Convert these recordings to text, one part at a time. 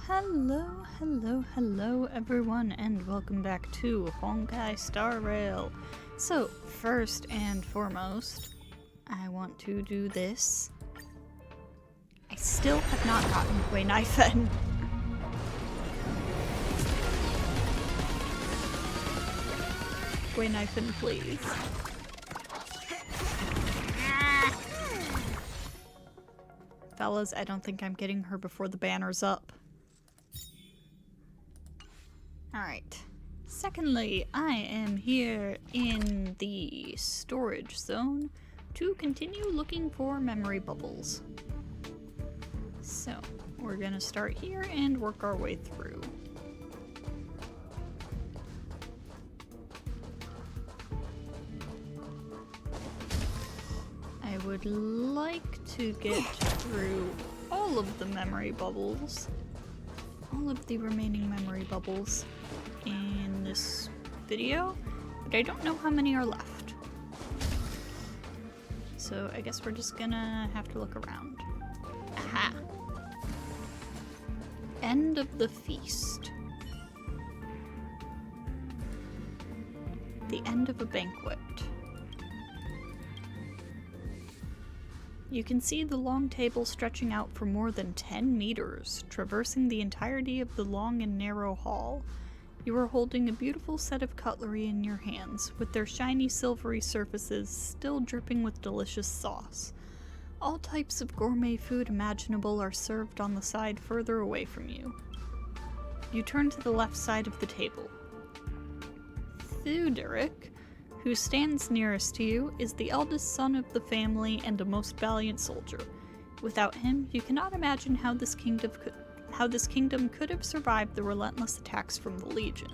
Hello everyone, and welcome back to Honkai Star Rail. So, first and foremost, I want to do this. I still have not gotten Gwynaifen. Gwynaifen, please. Fellas, I don't think I'm getting her before the banner's up. Alright. Secondly, I am here in the storage zone to continue looking for memory bubbles. So, we're gonna start here and work our way through. I would like to get through all of the memory bubbles. All of the remaining memory bubbles in this video, but I don't know how many are left. So I guess we're just gonna have to look around. Aha! End of the feast. The end of a banquet. You can see the long table stretching out for more than 10 meters, traversing the entirety of the long and narrow hall. You are holding a beautiful set of cutlery in your hands, with their shiny silvery surfaces still dripping with delicious sauce. All types of gourmet food imaginable are served on the side further away from you. You turn to the left side of the table. Theodoric, who stands nearest to you, is the eldest son of the family and a most valiant soldier. Without him, you cannot imagine how this kingdom could have survived the relentless attacks from the Legion.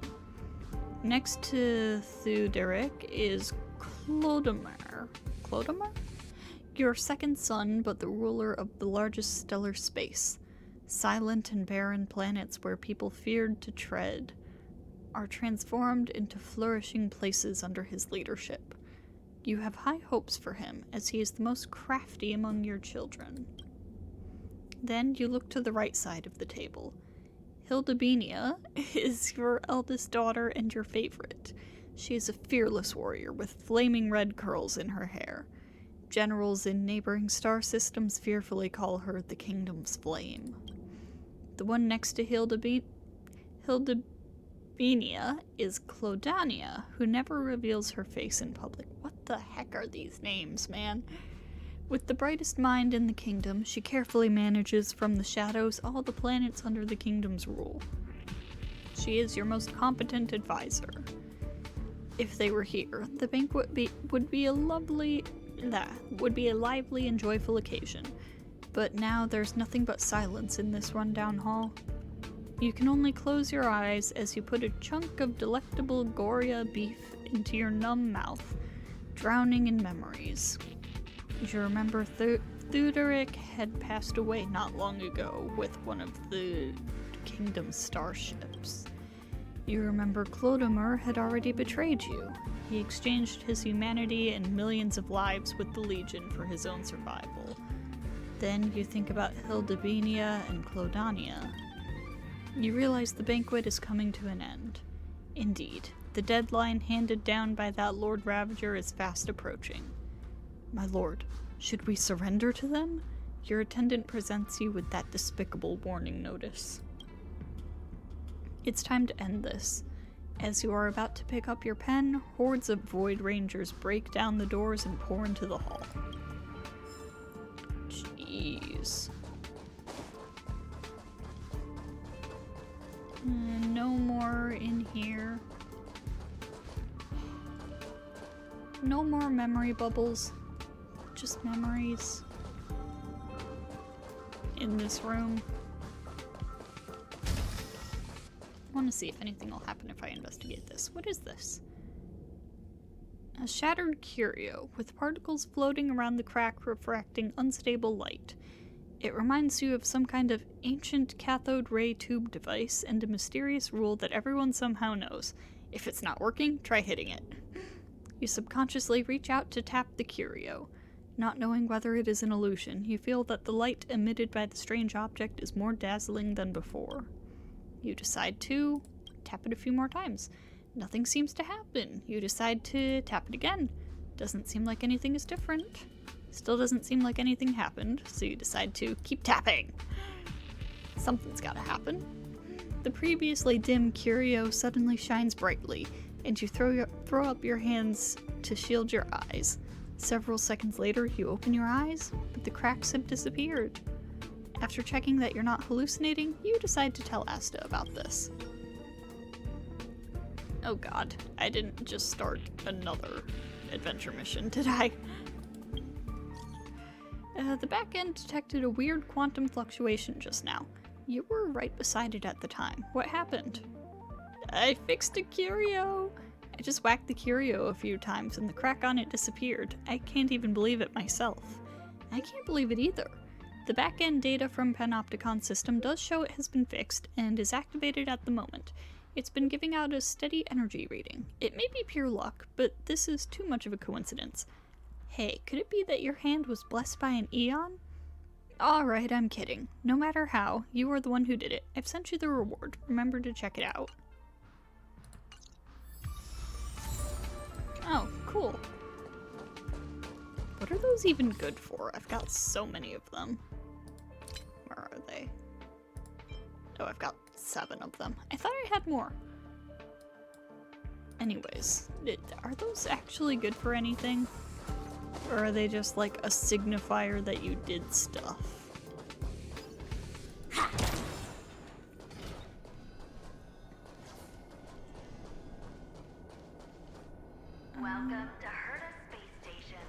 Next to Theodoric is Clodomir. Clodomir? Your second son, but the ruler of the largest stellar space. Silent and barren planets where people feared to tread are transformed into flourishing places under his leadership. You have high hopes for him, as he is the most crafty among your children. Then you look to the right side of the table. Hildebenia is your eldest daughter and your favorite. She is a fearless warrior with flaming red curls in her hair. Generals in neighboring star systems fearfully call her the Kingdom's Flame. The one next to Hildebenia is Clodania, who never reveals her face in public. What the heck are these names, man? With the brightest mind in the kingdom, she carefully manages from the shadows all the planets under the kingdom's rule. She is your most competent advisor. If they were here, the banquet would be a lively and joyful occasion. But now there's nothing but silence in this rundown hall. You can only close your eyes as you put a chunk of delectable Goria beef into your numb mouth, drowning in memories. You remember Theodoric had passed away not long ago with one of the kingdom's starships. You remember Clodomir had already betrayed you. He exchanged his humanity and millions of lives with the Legion for his own survival. Then you think about Hildebenia and Clodania. You realize the banquet is coming to an end. Indeed, the deadline handed down by that Lord Ravager is fast approaching. My lord, should we surrender to them? Your attendant presents you with that despicable warning notice. It's time to end this. As you are about to pick up your pen, hordes of Void Rangers break down the doors and pour into the hall. Jeez. No more in here. No more memory bubbles. Just memories. In this room. I want to see if anything will happen if I investigate this. What is this? A shattered curio, with particles floating around the crack refracting unstable light. It reminds you of some kind of ancient cathode ray tube device and a mysterious rule that everyone somehow knows. If it's not working, try hitting it. You subconsciously reach out to tap the curio. Not knowing whether it is an illusion, you feel that the light emitted by the strange object is more dazzling than before. You decide to tap it a few more times. Nothing seems to happen. You decide to tap it again. Doesn't seem like anything is different. Still doesn't seem like anything happened, so you decide to keep tapping. Something's gotta happen. The previously dim curio suddenly shines brightly, and you throw up your hands to shield your eyes. Several seconds later, you open your eyes, but the cracks have disappeared. After checking that you're not hallucinating, you decide to tell Asta about this. Oh god, I didn't just start another adventure mission, did I? The back end detected a weird quantum fluctuation just now. You were right beside it at the time. What happened? I fixed a curio! I just whacked the curio a few times and the crack on it disappeared. I can't even believe it myself. I can't believe it either. The back-end data from Panopticon's system does show it has been fixed and is activated at the moment. It's been giving out a steady energy reading. It may be pure luck, but this is too much of a coincidence. Hey, could it be that your hand was blessed by an Eon? Alright, I'm kidding. No matter how, you are the one who did it. I've sent you the reward. Remember to check it out. Oh, cool. What are those even good for? I've got so many of them. Where are they? Oh, I've got 7 of them. I thought I had more. Anyways, are those actually good for anything? Or are they just like a signifier that you did stuff? Welcome to Herta Space Station.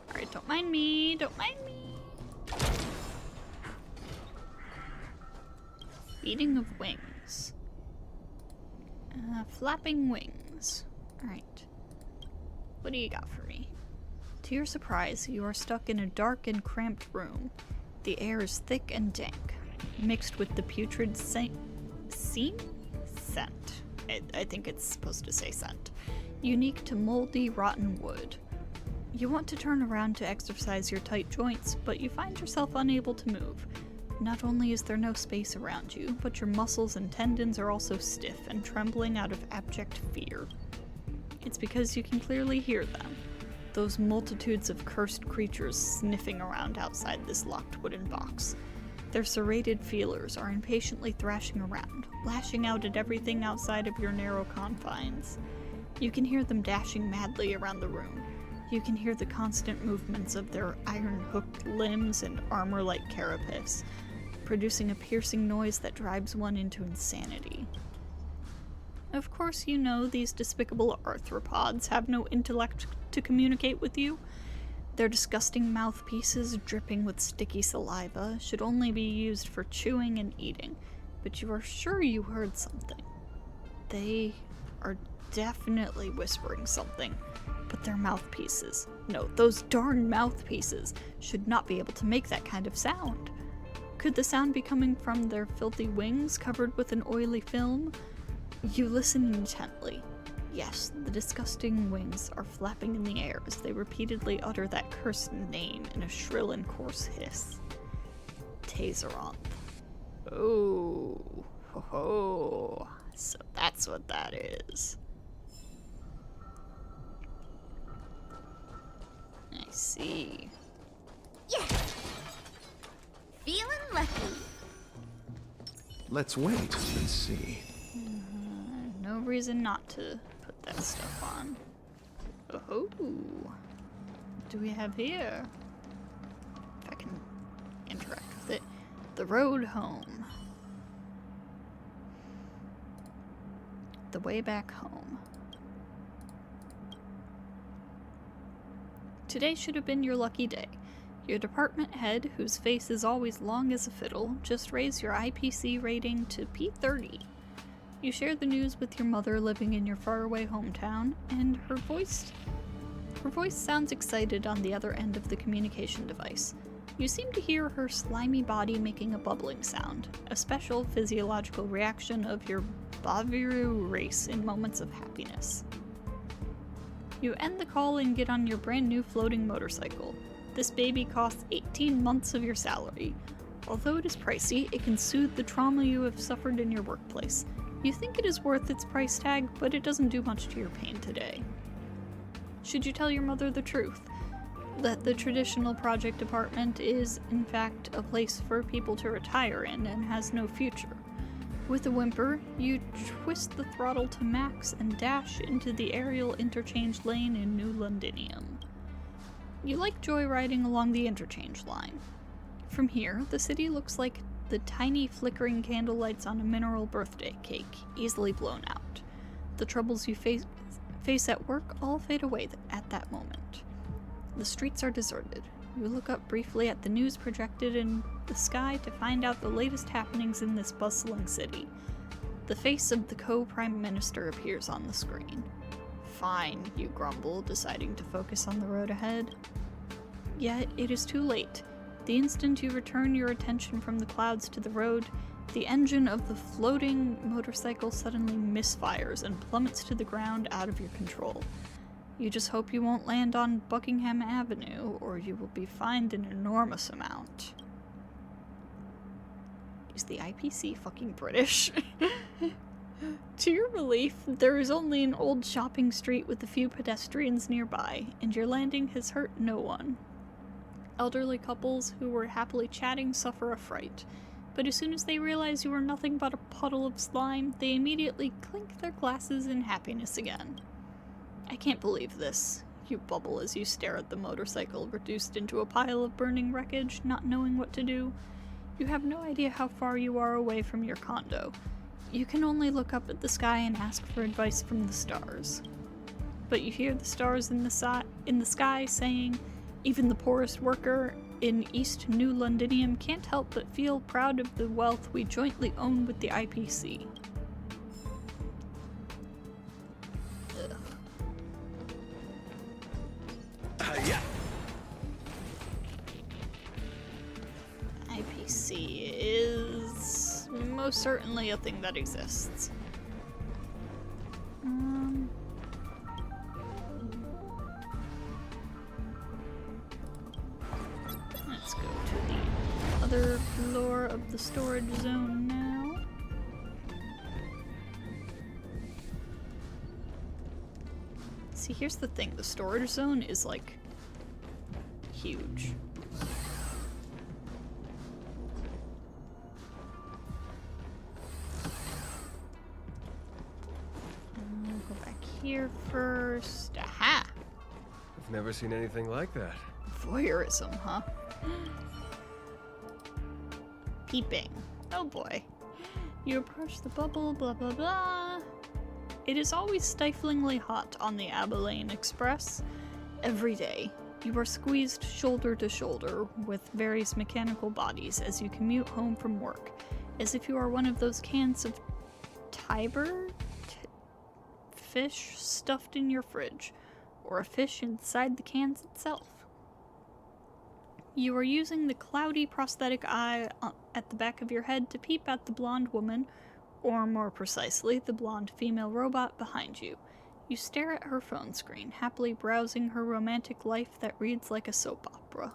Alright, don't mind me, don't mind me. Beating of wings. Flapping wings. Alright. What do you got for me? To your surprise, you are stuck in a dark and cramped room. The air is thick and dank, mixed with the putrid scent. I think it's supposed to say scent. Unique to moldy, rotten wood. You want to turn around to exercise your tight joints, but you find yourself unable to move. Not only is there no space around you, but your muscles and tendons are also stiff and trembling out of abject fear. It's because you can clearly hear them. Those multitudes of cursed creatures sniffing around outside this locked wooden box. Their serrated feelers are impatiently thrashing around, lashing out at everything outside of your narrow confines. You can hear them dashing madly around the room. You can hear the constant movements of their iron-hooked limbs and armor-like carapace, producing a piercing noise that drives one into insanity. Of course, you know these despicable arthropods have no intellect to communicate with you. Their disgusting mouthpieces, dripping with sticky saliva, should only be used for chewing and eating, but you are sure you heard something. They are definitely whispering something, but their mouthpieces, no, those darn mouthpieces, should not be able to make that kind of sound. Could the sound be coming from their filthy wings covered with an oily film? You listen intently. Yes, the disgusting wings are flapping in the air as they repeatedly utter that cursed name in a shrill and coarse hiss. Taseronth. Oh, ho ho. So that's what that is. I see. Yeah! Feeling lucky. Let's wait and see. No reason not to put that stuff on. Oh, what do we have here? If I can interact with it. The road home. The way back home. Today should have been your lucky day. Your department head, whose face is always long as a fiddle, just raised your IPC rating to P30. You share the news with your mother living in your faraway hometown, and her voice sounds excited on the other end of the communication device. You seem to hear her slimy body making a bubbling sound, a special physiological reaction of your Baviru race in moments of happiness. You end the call and get on your brand new floating motorcycle. This baby costs 18 months of your salary. Although it is pricey, it can soothe the trauma you have suffered in your workplace. You think it is worth its price tag, but it doesn't do much to your pain today. Should you tell your mother the truth? That the traditional project department is, in fact, a place for people to retire in and has no future. With a whimper, you twist the throttle to max and dash into the aerial interchange lane in New Londinium. You like joyriding along the interchange line. From here, the city looks like the tiny flickering candlelights on a mineral birthday cake, easily blown out. The troubles you face at work all fade away at that moment. The streets are deserted. You look up briefly at the news projected in the sky to find out the latest happenings in this bustling city. The face of the co-prime minister appears on the screen. Fine, you grumble, deciding to focus on the road ahead. Yet it is too late. The instant you return your attention from the clouds to the road, the engine of the floating motorcycle suddenly misfires and plummets to the ground out of your control. You just hope you won't land on Buckingham Avenue, or you will be fined an enormous amount. Is the IPC fucking British? To your relief, there is only an old shopping street with a few pedestrians nearby, and your landing has hurt no one. Elderly couples who were happily chatting suffer a fright, but as soon as they realize you are nothing but a puddle of slime, they immediately clink their glasses in happiness again. I can't believe this, you bubble as you stare at the motorcycle reduced into a pile of burning wreckage, not knowing what to do. You have no idea how far you are away from your condo. You can only look up at the sky and ask for advice from the stars. But you hear the stars in the sky saying, even the poorest worker in East New Londinium can't help but feel proud of the wealth we jointly own with the IPC. Yeah. IPC is most certainly a thing that exists. Let's go to the other floor of the storage zone now. See, here's the thing. The storage zone is, like, huge. We'll go back here first. Aha! I've never seen anything like that. Voyeurism, huh? Peeping. Oh boy. You approach the bubble, blah blah blah. It is always stiflingly hot on the Abilene Express. Every day, you are squeezed shoulder to shoulder with various mechanical bodies as you commute home from work, as if you are one of those cans of Tiber fish stuffed in your fridge, or a fish inside the cans itself. You are using the cloudy prosthetic eye at the back of your head to peep at the blonde woman, or more precisely, the blonde female robot behind you. You stare at her phone screen, happily browsing her romantic life that reads like a soap opera.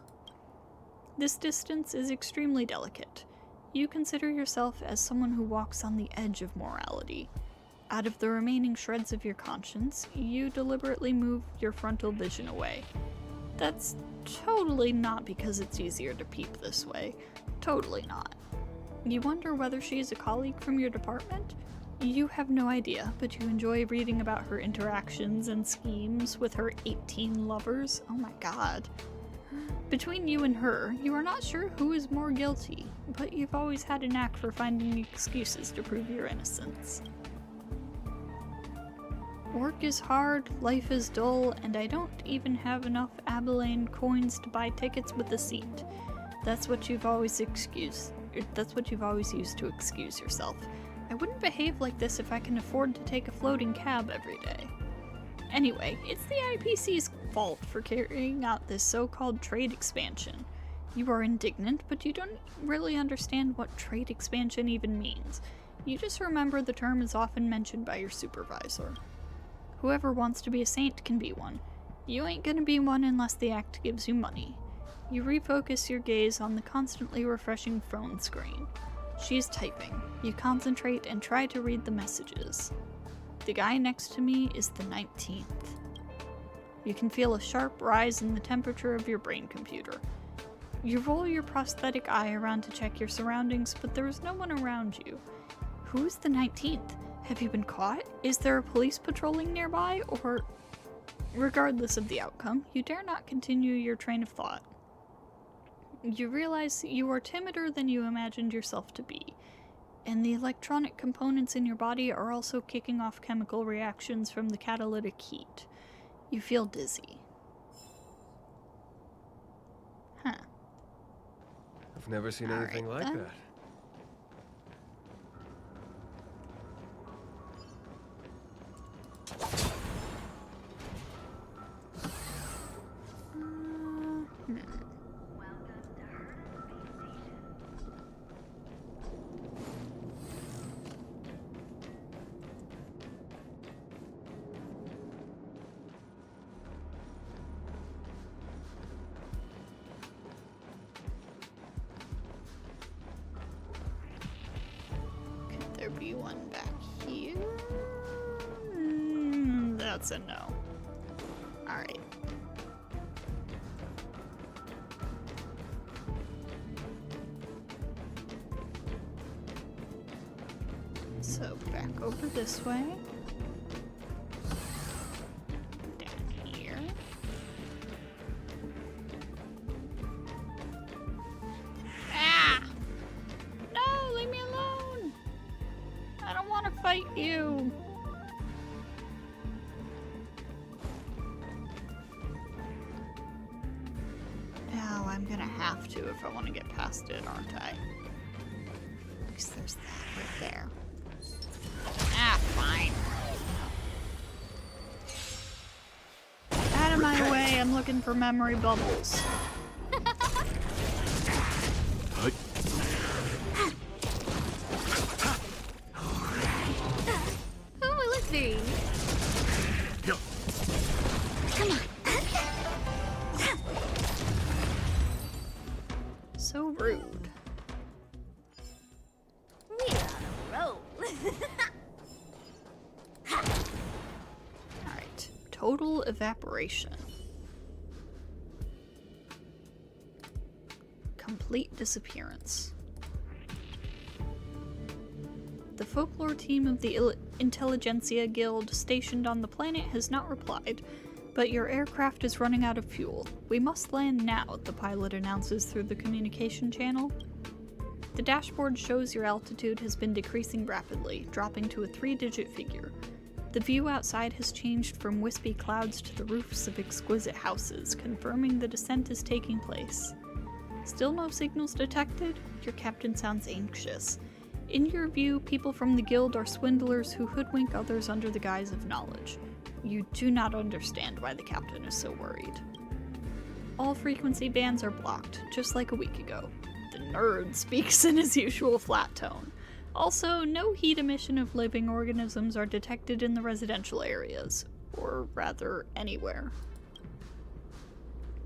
This distance is extremely delicate. You consider yourself as someone who walks on the edge of morality. Out of the remaining shreds of your conscience, you deliberately move your frontal vision away. That's totally not because it's easier to peep this way. Totally not. You wonder whether she is a colleague from your department? You have no idea, but you enjoy reading about her interactions and schemes with her 18 lovers. Oh my god. Between you and her, you are not sure who is more guilty, but you've always had a knack for finding excuses to prove your innocence. Work is hard, life is dull, and I don't even have enough Abilene coins to buy tickets with a seat. That's what you've always used to excuse yourself. I wouldn't behave like this if I can afford to take a floating cab every day. Anyway, it's the IPC's fault for carrying out this so-called trade expansion. You are indignant, but you don't really understand what trade expansion even means. You just remember the term is often mentioned by your supervisor. Whoever wants to be a saint can be one. You ain't gonna be one unless the act gives you money. You refocus your gaze on the constantly refreshing phone screen. She's typing. You concentrate and try to read the messages. The guy next to me is the 19th. You can feel a sharp rise in the temperature of your brain computer. You roll your prosthetic eye around to check your surroundings, but there is no one around you. Who's the 19th? Have you been caught? Is there a police patrolling nearby? Or, regardless of the outcome, you dare not continue your train of thought. You realize you are timider than you imagined yourself to be, and the electronic components in your body are also kicking off chemical reactions from the catalytic heat. You feel dizzy. Huh. I've never seen anything like then. that. Could there be one back here? That's a no. Alright. So back over this way. Down here. Ah! No, leave me alone! I don't want to fight you. Oh, I'm gonna have to if I want to get past it, aren't I? Because there's that right there. Ah, fine. Out of my way, I'm looking for memory bubbles. Who will it be? Come on. So rude. We're on a roll. Alright. Total evaporation. Complete disappearance. The folklore team of the Intelligentsia Guild stationed on the planet has not replied, but your aircraft is running out of fuel. We must land now, the pilot announces through the communication channel. The dashboard shows your altitude has been decreasing rapidly, dropping to a 3-digit figure. The view outside has changed from wispy clouds to the roofs of exquisite houses, confirming the descent is taking place. Still no signals detected? Your captain sounds anxious. In your view, people from the guild are swindlers who hoodwink others under the guise of knowledge. You do not understand why the captain is so worried. All frequency bands are blocked, just like a week ago. The nerd speaks in his usual flat tone. Also, no heat emission of living organisms are detected in the residential areas, or rather, anywhere.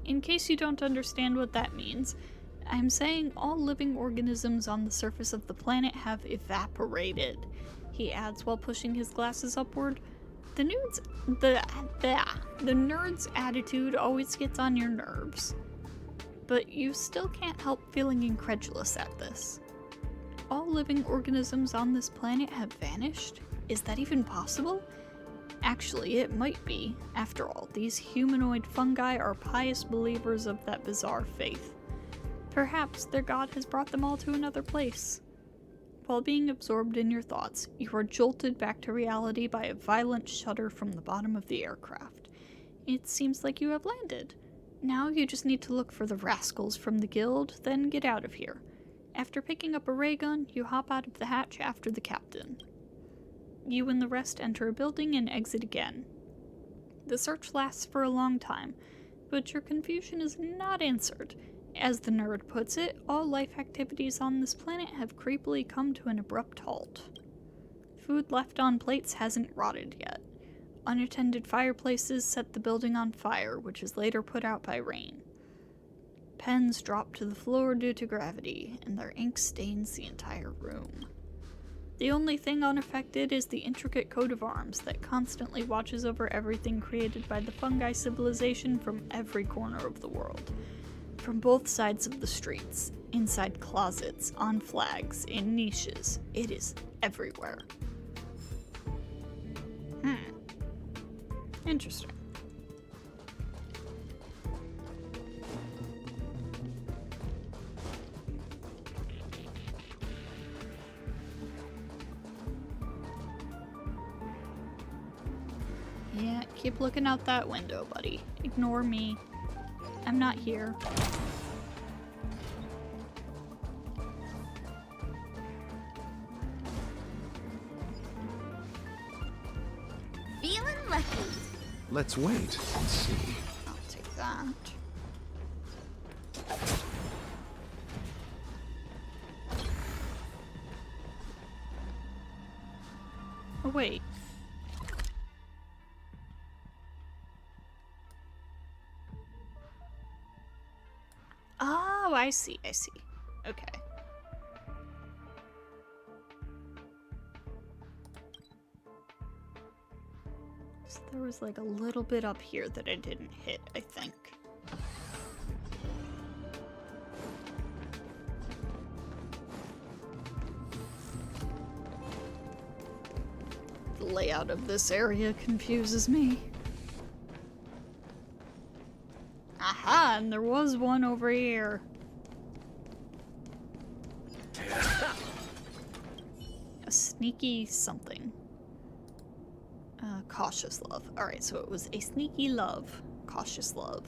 In case you don't understand what that means, I'm saying all living organisms on the surface of the planet have evaporated, he adds while pushing his glasses upward. The nerd's attitude always gets on your nerves. But you still can't help feeling incredulous at this. All living organisms on this planet have vanished? Is that even possible? Actually, it might be. After all, these humanoid fungi are pious believers of that bizarre faith. Perhaps their god has brought them all to another place. While being absorbed in your thoughts, you are jolted back to reality by a violent shudder from the bottom of the aircraft. It seems like you have landed. Now you just need to look for the rascals from the guild, then get out of here. After picking up a ray gun, you hop out of the hatch after the captain. You and the rest enter a building and exit again. The search lasts for a long time, but your confusion is not answered. As the nerd puts it, all life activities on this planet have creepily come to an abrupt halt. Food left on plates hasn't rotted yet. Unattended fireplaces set the building on fire, which is later put out by rain. Pens drop to the floor due to gravity, and their ink stains the entire room. The only thing unaffected is the intricate coat of arms that constantly watches over everything created by the fungi civilization from every corner of the world. From both sides of the streets, inside closets, on flags, in niches, it is everywhere. Interesting. Yeah, keep looking out that window, buddy. Ignore me. I'm not here. Feeling lucky. Let's wait and see. I'll take that. Oh, wait. Oh, I see. Okay. So there was like a little bit up here that I didn't hit, I think. The layout of this area confuses me. Aha, and there was one over here. A sneaky something. Cautious love. Alright, so it was a sneaky love. Cautious love.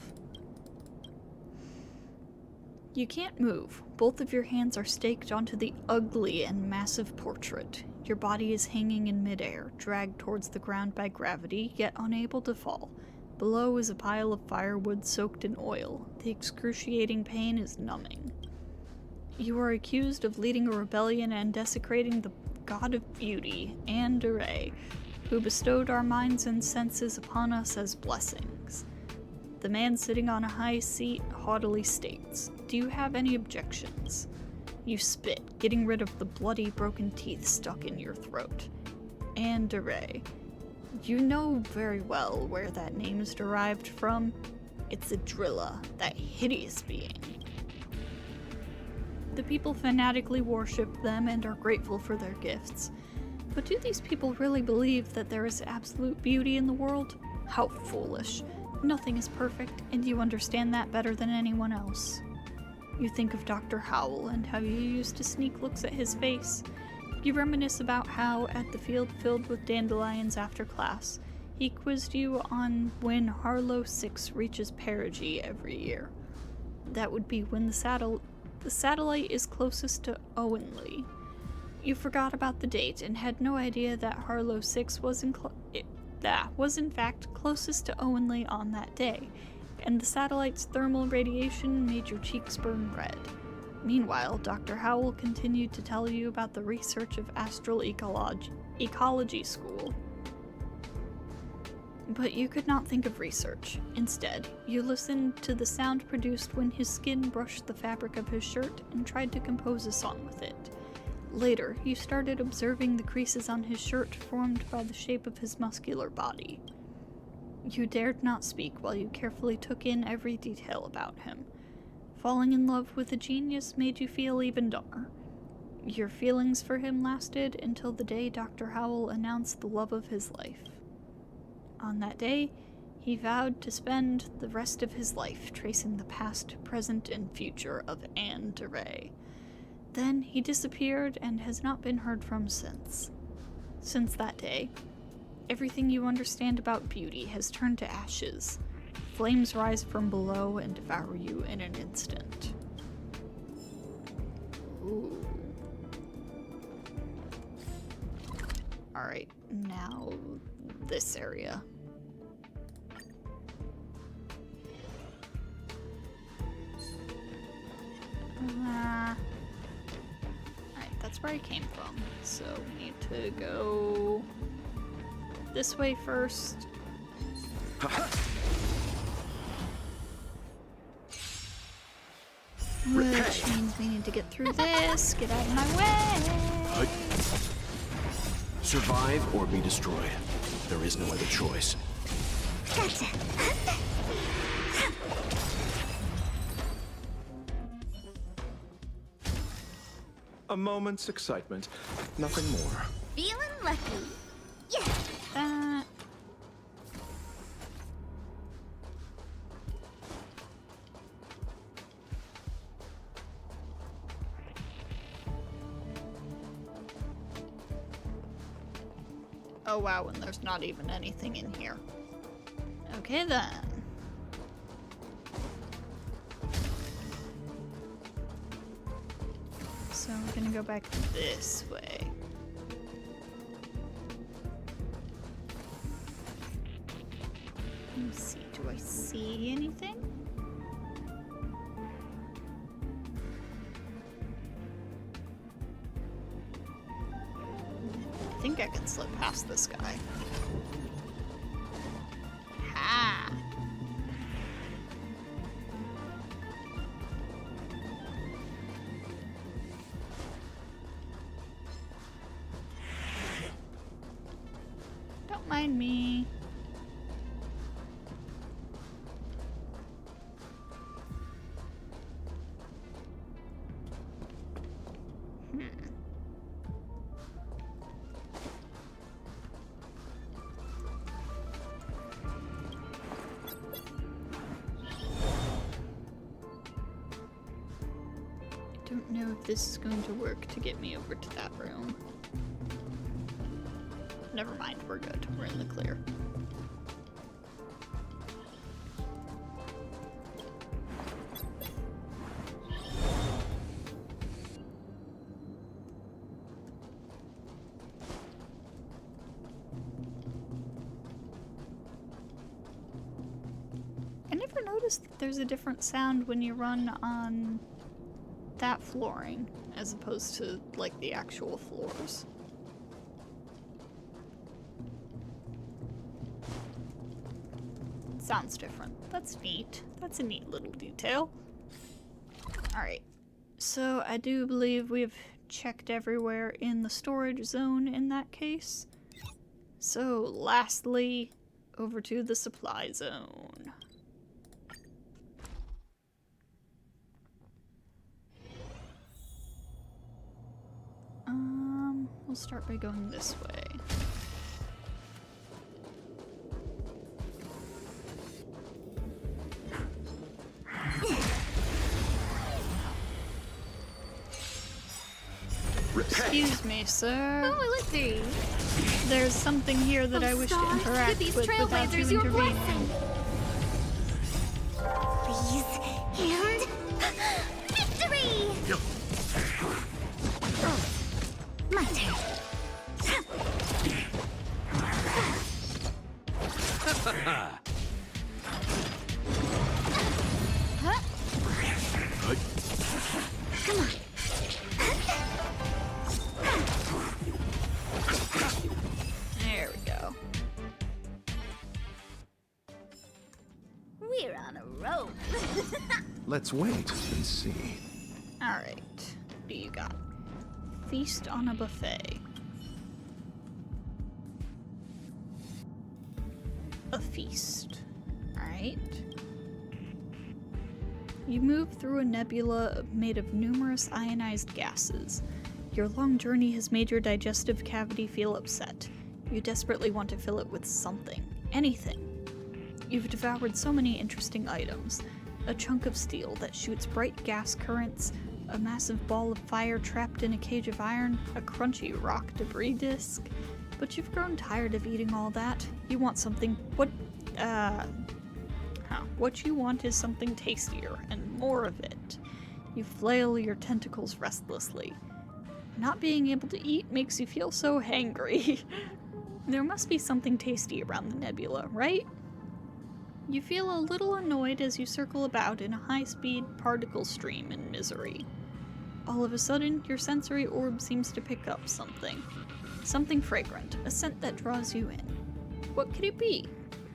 You can't move. Both of your hands are staked onto the ugly and massive portrait. Your body is hanging in midair, dragged towards the ground by gravity, yet unable to fall. Below is a pile of firewood soaked in oil. The excruciating pain is numbing. You are accused of leading a rebellion and desecrating the god of beauty, Andare, who bestowed our minds and senses upon us as blessings. The man sitting on a high seat haughtily states, "Do you have any objections?" You spit, getting rid of the bloody, broken teeth stuck in your throat. Andare. You know very well where that name is derived from. It's a Drilla, that hideous being. The people fanatically worship them and are grateful for their gifts. But do these people really believe that there is absolute beauty in the world? How foolish. Nothing is perfect, and you understand that better than anyone else. You think of Dr. Howell and how you used to sneak looks at his face. You reminisce about how, at the field filled with dandelions after class, he quizzed you on when Harlow 6 reaches perigee every year. That would be when the satellite is closest to Owenley. You forgot about the date and had no idea that Harlow 6 was in fact closest to Owenley on that day, and the satellite's thermal radiation made your cheeks burn red. Meanwhile, Dr. Howell continued to tell you about the research of Astral Ecology School. But you could not think of research. Instead, you listened to the sound produced when his skin brushed the fabric of his shirt and tried to compose a song with it. Later, you started observing the creases on his shirt formed by the shape of his muscular body. You dared not speak while you carefully took in every detail about him. Falling in love with a genius made you feel even dumber. Your feelings for him lasted until the day Dr. Howell announced the love of his life. On that day, he vowed to spend the rest of his life tracing the past, present, and future of Anne DeRay. Then he disappeared and has not been heard from since. Since that day, everything you understand about beauty has turned to ashes. Flames rise from below and devour you in an instant. Ooh. Alright, now this area. Alright, that's where I came from. So we need to go this way first. Which means we need to get through this. Get out of my way. Survive or be destroyed. There is no other choice. Gotcha. A moment's excitement, nothing more. Feeling lucky. Yeah. That. Oh wow, and there's not even anything in here. Okay then. So we're gonna go back this way. Let me see, do I see anything? I think I can slip past this guy. Ha! Don't mind me. Don't know if this is going to work to get me over to that room. Never mind, we're good. We're in the clear. I never noticed that there's a different sound when you run on that flooring as opposed to like the actual floors. Sounds different. That's neat. That's a neat little detail. Alright, so I do believe we've checked everywhere in the storage zone in that case. So lastly, over to the supply zone. We'll start by going this way. Excuse me, sir. Oh, let's see. There's something here that I wish to interact with without you intervening. Please, and victory! My turn. Come on. There we go. We're on a roll. Let's wait and see. Alright. What do you got? Feast on a buffet. A feast. Alright. You move through a nebula made of numerous ionized gases. Your long journey has made your digestive cavity feel upset. You desperately want to fill it with something. Anything. You've devoured so many interesting items. A chunk of steel that shoots bright gas currents, a massive ball of fire trapped in a cage of iron, a crunchy rock debris disk. But you've grown tired of eating all that. You want something... What you want is something tastier, and more of it. You flail your tentacles restlessly. Not being able to eat makes you feel so hangry. There must be something tasty around the nebula, right? You feel a little annoyed as you circle about in a high-speed particle stream in misery. All of a sudden, your sensory orb seems to pick up something. Something fragrant, a scent that draws you in. What could it be?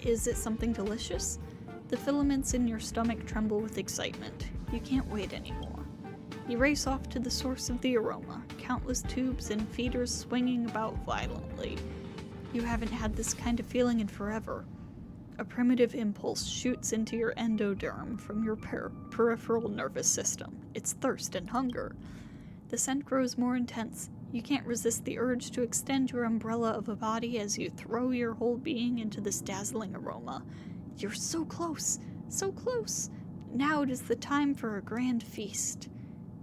Is it something delicious? The filaments in your stomach tremble with excitement. You can't wait anymore. You race off to the source of the aroma, countless tubes and feeders swinging about violently. You haven't had this kind of feeling in forever. A primitive impulse shoots into your endoderm from your peripheral nervous system. It's thirst and hunger. The scent grows more intense. You can't resist the urge to extend your umbrella of a body as you throw your whole being into this dazzling aroma. You're so close, so close. Now it is the time for a grand feast.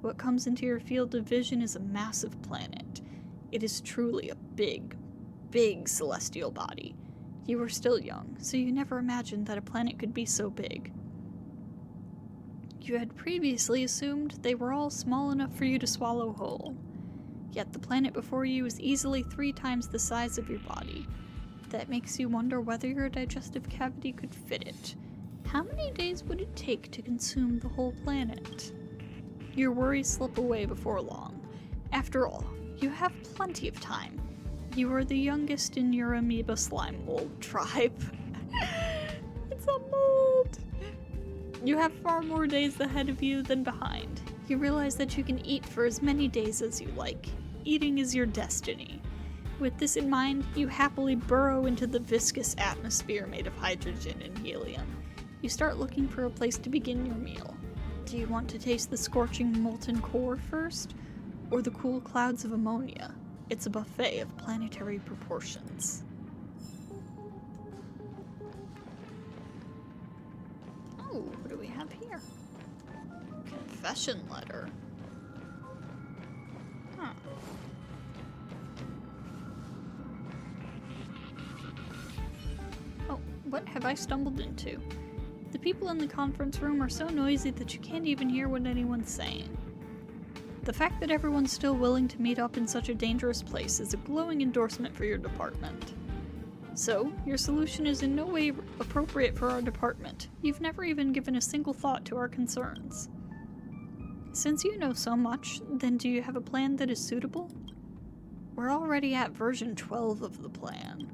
What comes into your field of vision is a massive planet. It is truly a big, big celestial body. You were still young, so you never imagined that a planet could be so big. You had previously assumed they were all small enough for you to swallow whole. Yet the planet before you is easily 3 times the size of your body. That makes you wonder whether your digestive cavity could fit it. How many days would it take to consume the whole planet? Your worries slip away before long. After all, you have plenty of time. You are the youngest in your amoeba slime mold tribe. It's a mold! You have far more days ahead of you than behind. You realize that you can eat for as many days as you like. Eating is your destiny. With this in mind, you happily burrow into the viscous atmosphere made of hydrogen and helium. You start looking for a place to begin your meal. Do you want to taste the scorching molten core first? Or the cool clouds of ammonia? It's a buffet of planetary proportions. Oh, what do we have here? Confession letter. Huh. Oh, what have I stumbled into? The people in the conference room are so noisy that you can't even hear what anyone's saying. The fact that everyone's still willing to meet up in such a dangerous place is a glowing endorsement for your department. So, your solution is in no way appropriate for our department. You've never even given a single thought to our concerns. Since you know so much, then do you have a plan that is suitable? We're already at version 12 of the plan.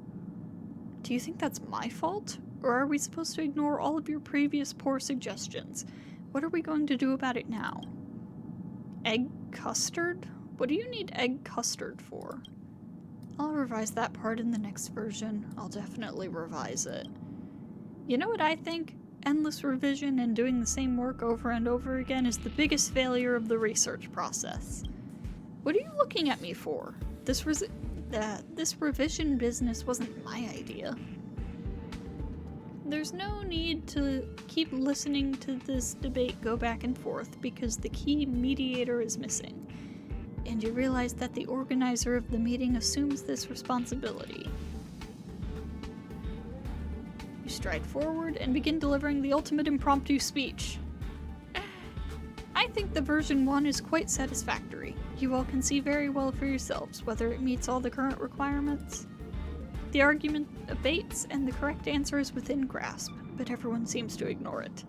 Do you think that's my fault? Or are we supposed to ignore all of your previous poor suggestions? What are we going to do about it now? Egg custard? What do you need egg custard for? I'll revise that part in the next version. I'll definitely revise it. You know what I think? Endless revision and doing the same work over and over again is the biggest failure of the research process. What are you looking at me for? This revision business wasn't my idea. There's no need to keep listening to this debate go back and forth because the key mediator is missing. And you realize that the organizer of the meeting assumes this responsibility. You stride forward and begin delivering the ultimate impromptu speech. I think the version 1 is quite satisfactory. You all can see very well for yourselves whether it meets all the current requirements. The argument abates and the correct answer is within grasp, but everyone seems to ignore it.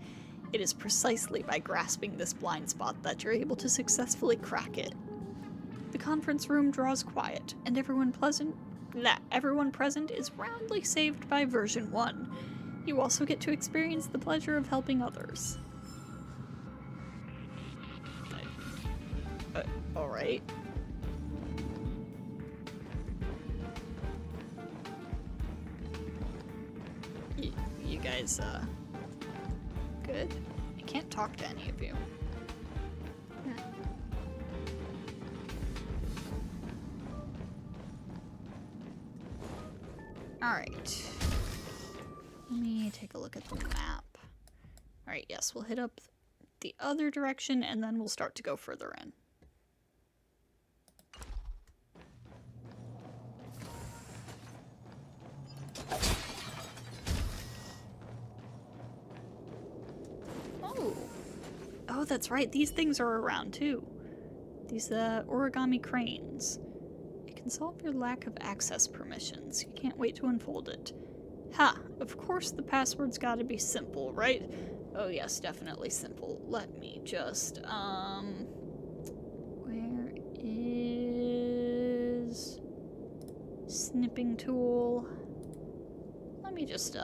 It is precisely by grasping this blind spot that you're able to successfully crack it. The conference room draws quiet, and everyone present is roundly saved by version 1. You also get to experience the pleasure of helping others. Alright. You guys, good? I can't talk to any of you. Alright. Let me take a look at the map. Alright, yes, we'll hit up the other direction and then we'll start to go further in. Oh, that's right, these things are around too. These origami cranes. It can solve your lack of access permissions. You can't wait to unfold it. Ha! Of course the password's gotta be simple, right? Oh yes, definitely simple. Let me just, where is... snipping tool? me just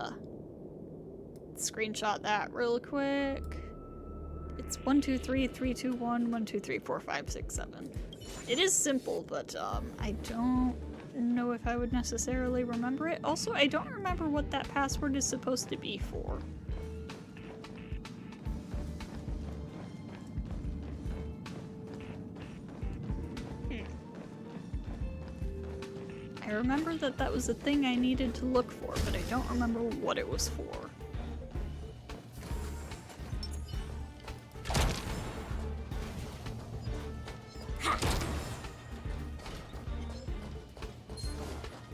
screenshot that real quick. It's 1 2 3 3 2 1 1 2 3 4 5 6 7. It is simple, but I don't know if I would necessarily remember it. Also, I don't remember what that password is supposed to be for. I remember that that was a thing I needed to look for, but I don't remember what it was for.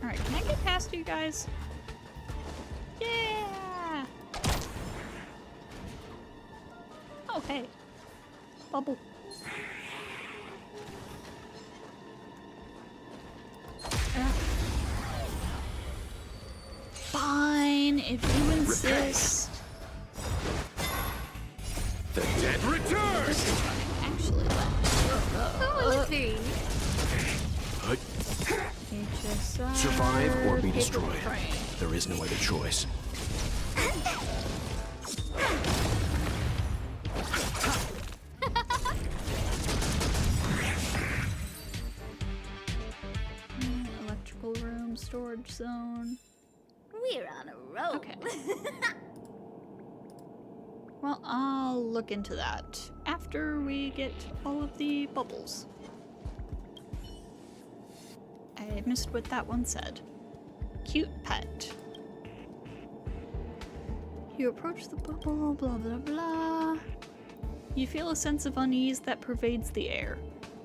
Alright, can I get past you guys? Yeah! Oh, hey. Bubble. Fine, if you insist. The dead return! Actually, Poetry. HSR, Survive or be paper destroyed. frame. There is no other choice. Electrical room, storage zone. We're on a roll. Okay. Well, I'll look into that after we get all of the bubbles. I missed what that one said. Cute pet. You approach the bubble, blah blah blah. You feel a sense of unease that pervades the air.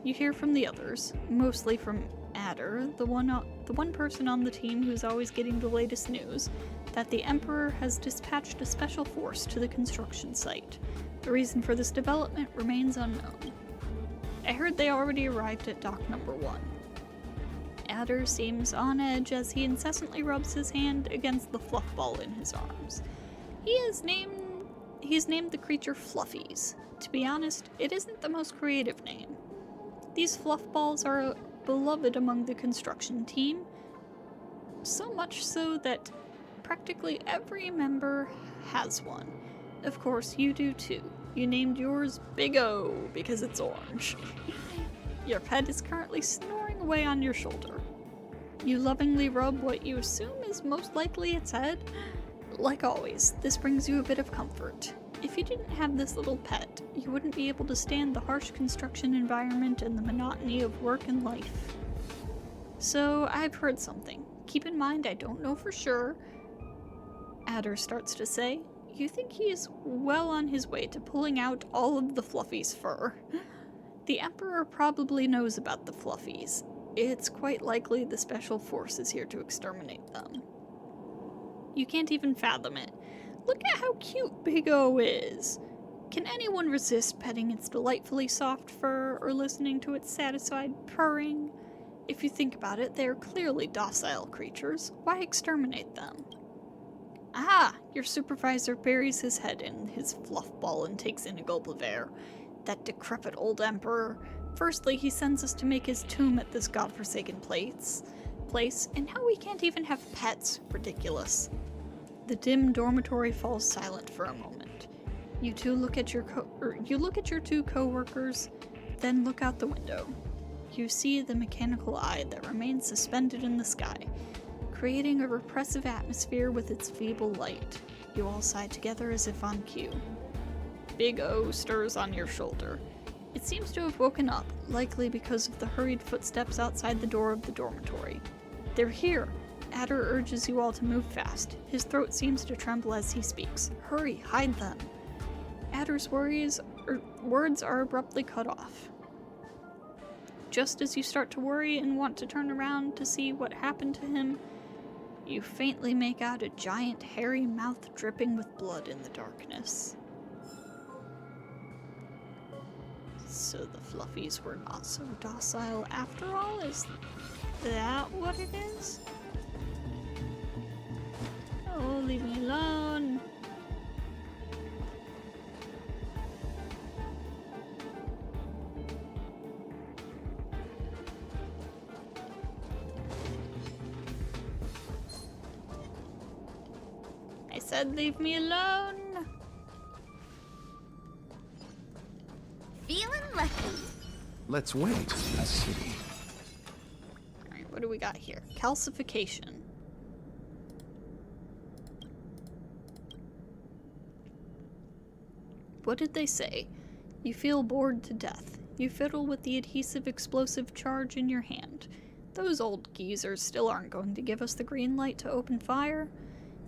You hear from the others, mostly from Adder, the one person on the team who's always getting the latest news, that the Emperor has dispatched a special force to the construction site. The reason for this development remains unknown. I heard they already arrived at dock number 1. Adder seems on edge as he incessantly rubs his hand against the fluff ball in his arms. He's named the creature Fluffies. To be honest, it isn't the most creative name. These fluff balls are beloved among the construction team, so much so that practically every member has one. Of course, you do too. You named yours Big O because it's orange. Your pet is currently snoring away on your shoulder. You lovingly rub what you assume is most likely its head. Like always, this brings you a bit of comfort. If you didn't have this little pet, you wouldn't be able to stand the harsh construction environment and the monotony of work and life. So, I've heard something. Keep in mind, I don't know for sure. Adder starts to say, you think he is well on his way to pulling out all of the Fluffies' fur. The Emperor probably knows about the Fluffies. It's quite likely the Special Force is here to exterminate them. You can't even fathom it. Look at how cute Big O is. Can anyone resist petting its delightfully soft fur or listening to its satisfied purring? If you think about it, they are clearly docile creatures. Why exterminate them? Ah! Your supervisor buries his head in his fluff ball and takes in a gulp of air. That decrepit old emperor. Firstly, he sends us to make his tomb at this godforsaken place, and now we can't even have pets. Ridiculous. The dim dormitory falls silent for a moment. You two look at your two co-workers, then look out the window. You see the mechanical eye that remains suspended in the sky, creating a repressive atmosphere with its feeble light. You all sigh together as if on cue. Big O stirs on your shoulder. It seems to have woken up, likely because of the hurried footsteps outside the door of the dormitory. They're here. Adder urges you all to move fast. His throat seems to tremble as he speaks. Hurry, hide them. Adder's words are abruptly cut off. Just as you start to worry and want to turn around to see what happened to him, you faintly make out a giant hairy mouth dripping with blood in the darkness. So the Fluffies were not so docile after all? Is that what it is? Oh, leave me alone. said leave me alone. Feeling lucky. Let's wait and see. Alright, what do we got here? Calcification. What did they say? You feel bored to death. You fiddle with the adhesive explosive charge in your hand. Those old geezers still aren't going to give us the green light to open fire.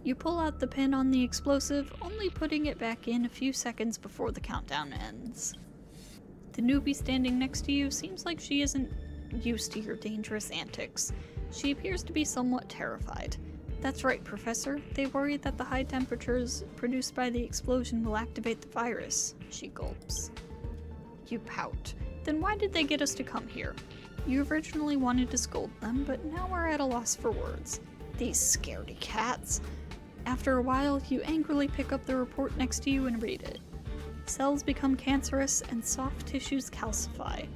You pull out the pin on the explosive, only putting it back in a few seconds before the countdown ends. The newbie standing next to you seems like she isn't used to your dangerous antics. She appears to be somewhat terrified. That's right, Professor. They worry that the high temperatures produced by the explosion will activate the virus. She gulps. You pout. Then why did they get us to come here? You originally wanted to scold them, but now we're at a loss for words. These scaredy cats. After a while, you angrily pick up the report next to you and read it. Cells become cancerous and soft tissues calcify.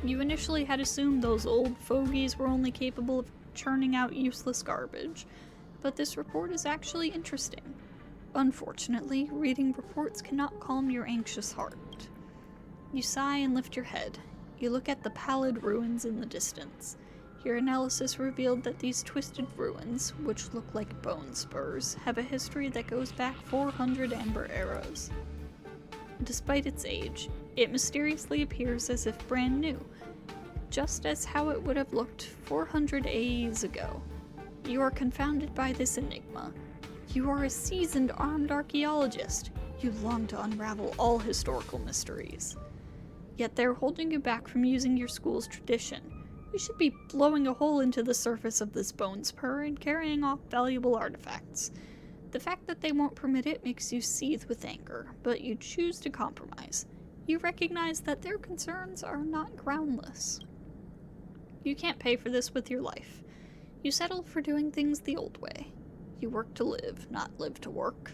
You initially had assumed those old fogies were only capable of churning out useless garbage, but this report is actually interesting. Unfortunately, reading reports cannot calm your anxious heart. You sigh and lift your head. You look at the pallid ruins in the distance. Your analysis revealed that these twisted ruins, which look like bone spurs, have a history that goes back 400 amber eras. Despite its age, it mysteriously appears as if brand new, just as how it would have looked 400 AEs ago. You are confounded by this enigma. You are a seasoned armed archaeologist. You long to unravel all historical mysteries. Yet they're holding you back from using your school's tradition. You should be blowing a hole into the surface of this bone spur and carrying off valuable artifacts. The fact that they won't permit it makes you seethe with anger, but you choose to compromise. You recognize that their concerns are not groundless. You can't pay for this with your life. You settle for doing things the old way. You work to live, not live to work.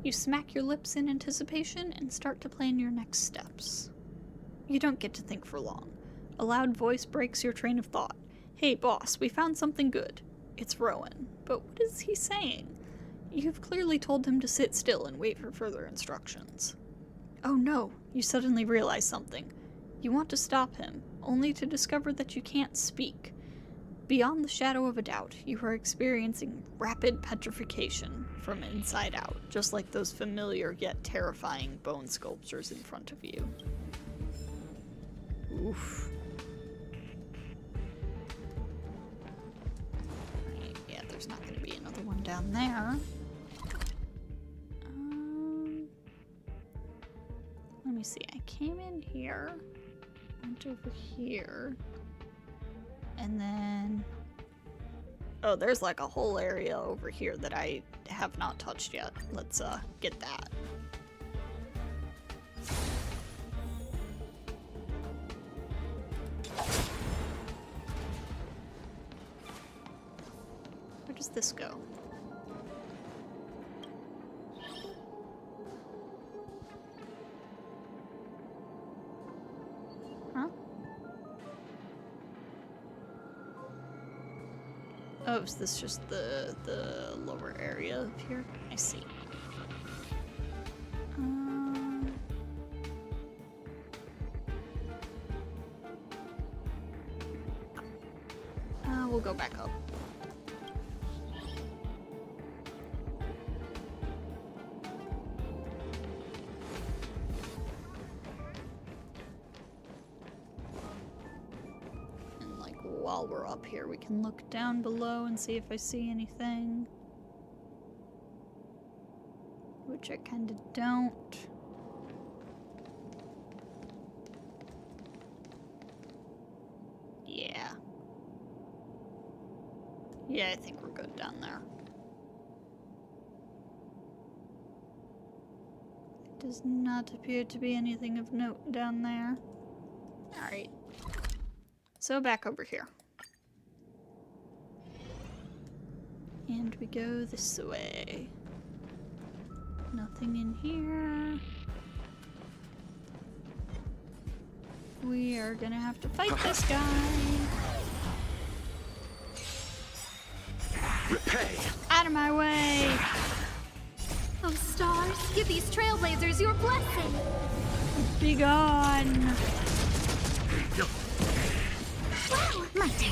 You smack your lips in anticipation and start to plan your next steps. You don't get to think for long. A loud voice breaks your train of thought. Hey boss, we found something good. It's Rowan. But what is he saying? You've clearly told him to sit still and wait for further instructions. Oh no, you suddenly realize something. You want to stop him, only to discover that you can't speak. Beyond the shadow of a doubt, you are experiencing rapid petrification from inside out, just like those familiar yet terrifying bone sculptures in front of you. Oof. Right, yeah, there's not going to be another one down there. Let me see, I came in here, went over here, and then... Oh, there's like a whole area over here that I have not touched yet. Let's get that. Where does this go? Huh? Oh, is this just the lower area of here? I see. We'll go back up. And like while we're up here, we can look down below and see if I see anything. Which I kinda don't. Yeah. Yeah, I think we're good down there. Does not appear to be anything of note down there. Alright. So back over here. And we go this way. Nothing in here. We are gonna have to fight this guy. Repay. I of my way! Oh, stars, give these trailblazers your blessing. Be gone! Wow, my turn.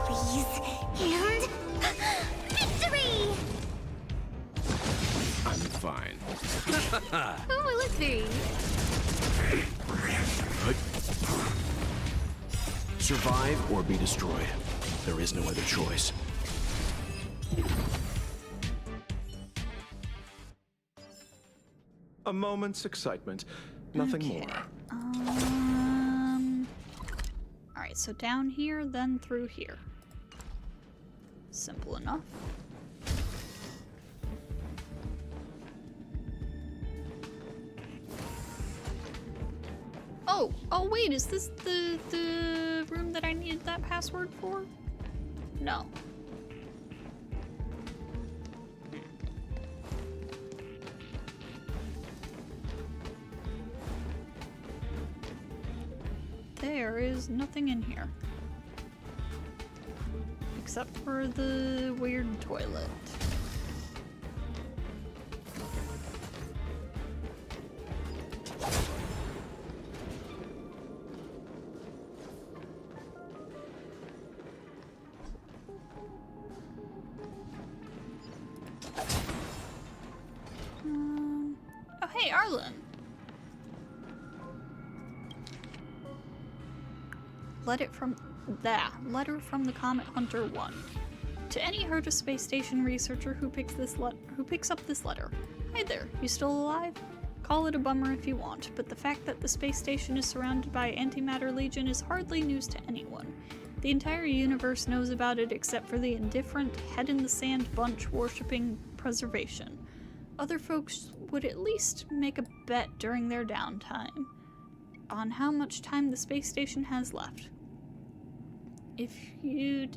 Freeze and victory! I'm fine. Who will it be? Survive or be destroyed. There is no other choice. A moment's excitement. Nothing more. Alright, so down here, then through here. Simple enough. Oh wait, is this the room that I needed that password for? No. There is nothing in here. Except for the weird toilet. Oh hey, Arlen! Letter from the Comet Hunter 1. To any Herta space station researcher who picks up this letter. Hi there, you still alive? Call it a bummer if you want, but the fact that the space station is surrounded by Antimatter Legion is hardly news to anyone. The entire universe knows about it except for the indifferent, head-in-the-sand bunch worshipping preservation. Other folks would at least make a bet during their downtime on how much time the space station has left. If you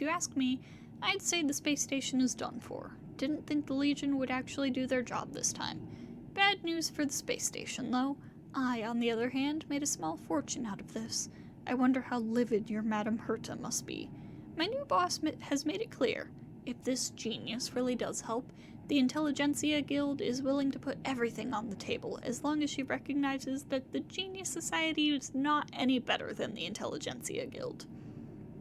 ask me, I'd say the space station is done for. Didn't think the Legion would actually do their job this time. Bad news for the space station, though. I, on the other hand, made a small fortune out of this. I wonder how livid your Madame Herta must be. My new boss has made it clear. If this genius really does help, the Intelligentsia Guild is willing to put everything on the table as long as she recognizes that the Genius Society is not any better than the Intelligentsia Guild.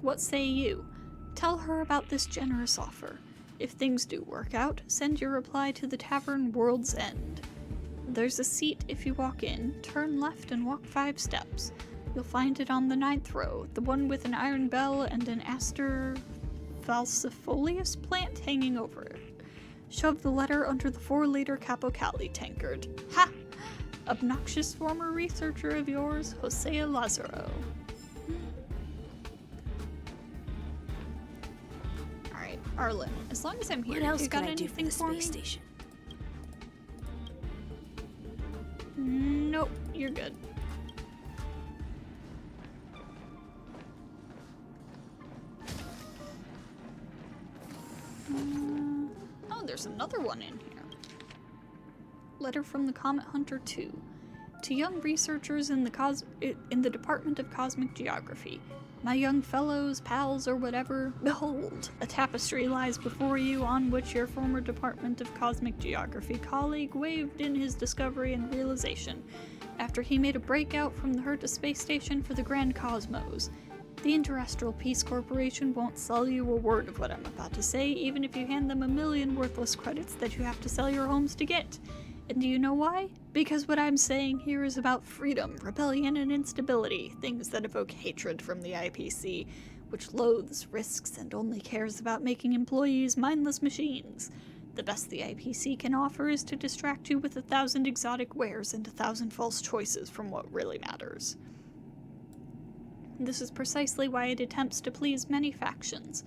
What say you? Tell her about this generous offer. If things do work out, send your reply to the Tavern World's End. There's a seat if you walk in, turn left and walk 5 steps. You'll find it on the 9th row, the one with an iron bell and an Aster falsifolius plant hanging over it. Shove the letter under the 4-liter Capocali tankard. Ha! Obnoxious former researcher of yours, Hosea Lazaro. Alright, Arlen, as long as I'm here, What else you can got I do for anything the for me? space station? Nope, you're good. Oh, there's another one in here. Letter from the Comet Hunter 2. To young researchers in the Department of Cosmic Geography. My young fellows, pals, or whatever, behold, a tapestry lies before you on which your former Department of Cosmic Geography colleague waved in his discovery and realization, after he made a breakout from the Herta space station for the Grand Cosmos. The Interestral Peace Corporation won't sell you a word of what I'm about to say, even if you hand them a million worthless credits that you have to sell your homes to get. And do you know why? Because what I'm saying here is about freedom, rebellion, and instability, things that evoke hatred from the IPC, which loathes risks and only cares about making employees mindless machines. The best the IPC can offer is to distract you with 1,000 exotic wares and 1,000 false choices from what really matters. This is precisely why it attempts to please many factions.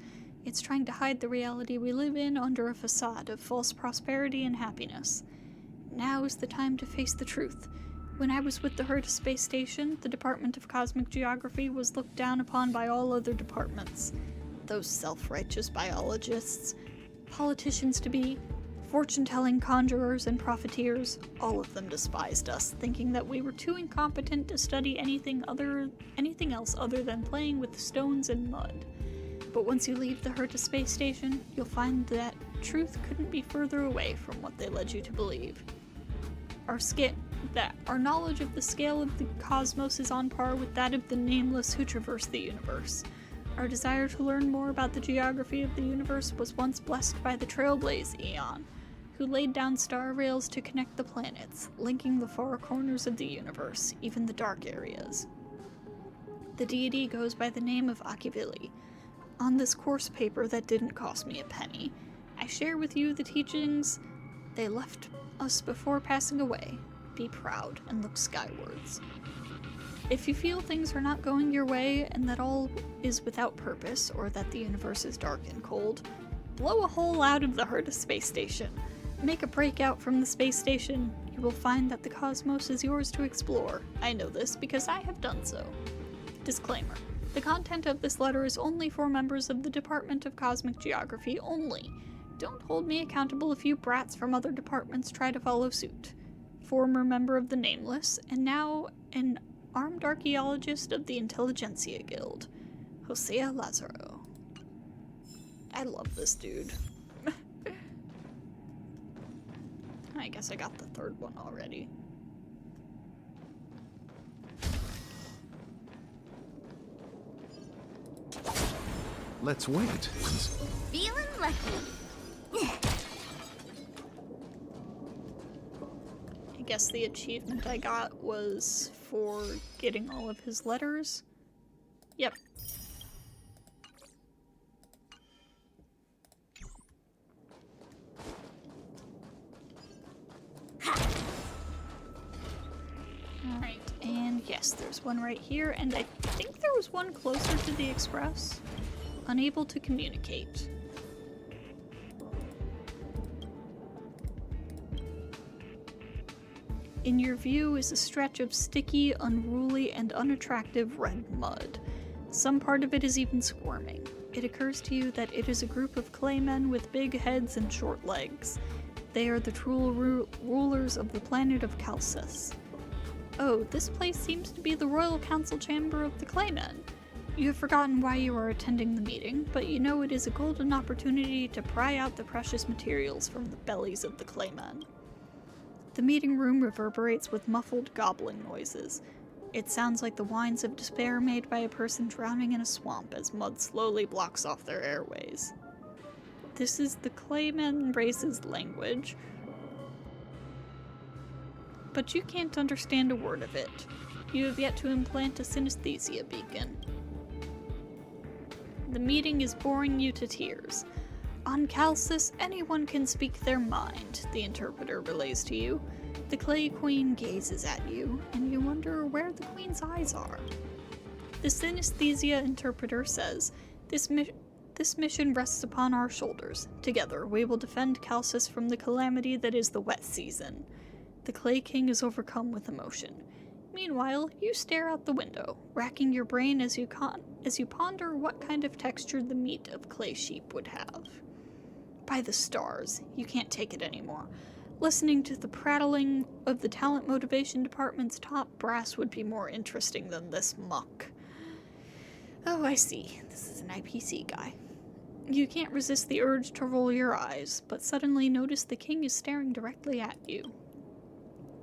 It's trying to hide the reality we live in under a facade of false prosperity and happiness. Now is the time to face the truth. When I was with the Herta space station, the Department of Cosmic Geography was looked down upon by all other departments. Those self-righteous biologists, politicians to be, fortune-telling conjurers and profiteers, all of them despised us, thinking that we were too incompetent to study anything else other than playing with stones and mud. But once you leave the Herta space station, you'll find that truth couldn't be further away from what they led you to believe. Our knowledge of the scale of the cosmos is on par with that of the nameless who traverse the universe. Our desire to learn more about the geography of the universe was once blessed by the Trailblaze Eon, who laid down star rails to connect the planets, linking the far corners of the universe, even the dark areas. The deity goes by the name of Akivili. On this course paper that didn't cost me a penny, I share with you the teachings they left us before passing away. Be proud and look skywards. If you feel things are not going your way and that all is without purpose, or that the universe is dark and cold, blow a hole out of the Herta space station. Make a breakout from the space station. You will find that the cosmos is yours to explore. I know this because I have done so. Disclaimer. The content of this letter is only for members of the Department of Cosmic Geography only. Don't hold me accountable if you brats from other departments try to follow suit. Former member of the Nameless, and now an armed archaeologist of the Intelligentsia Guild, Hosea Lazaro. I love this dude. I guess I got the third one already. Let's wait. Feeling lucky. I guess the achievement I got was for getting all of his letters. Yep. Alright, and yes, there's one right here, and I think there was one closer to the Express. Unable to communicate. In your view is a stretch of sticky, unruly, and unattractive red mud. Some part of it is even squirming. It occurs to you that it is a group of claymen with big heads and short legs. They are the true rulers of the planet of Calcis. Oh, this place seems to be the Royal Council Chamber of the Claymen. You have forgotten why you are attending the meeting, but you know it is a golden opportunity to pry out the precious materials from the bellies of the Claymen. The meeting room reverberates with muffled gobbling noises. It sounds like the whines of despair made by a person drowning in a swamp as mud slowly blocks off their airways. This is the Clayman race's language, but you can't understand a word of it. You have yet to implant a synesthesia beacon. The meeting is boring you to tears. On Calcis, anyone can speak their mind, the interpreter relays to you. The Clay Queen gazes at you, and you wonder where the Queen's eyes are. The synesthesia interpreter says, This mission rests upon our shoulders. Together, we will defend Calcis from the calamity that is the wet season. The Clay King is overcome with emotion. Meanwhile, you stare out the window, racking your brain as you ponder what kind of texture the meat of clay sheep would have. By the stars, you can't take it anymore. Listening to the prattling of the talent motivation department's top brass would be more interesting than this muck. Oh, I see. This is an IPC guy. You can't resist the urge to roll your eyes, but suddenly notice the king is staring directly at you.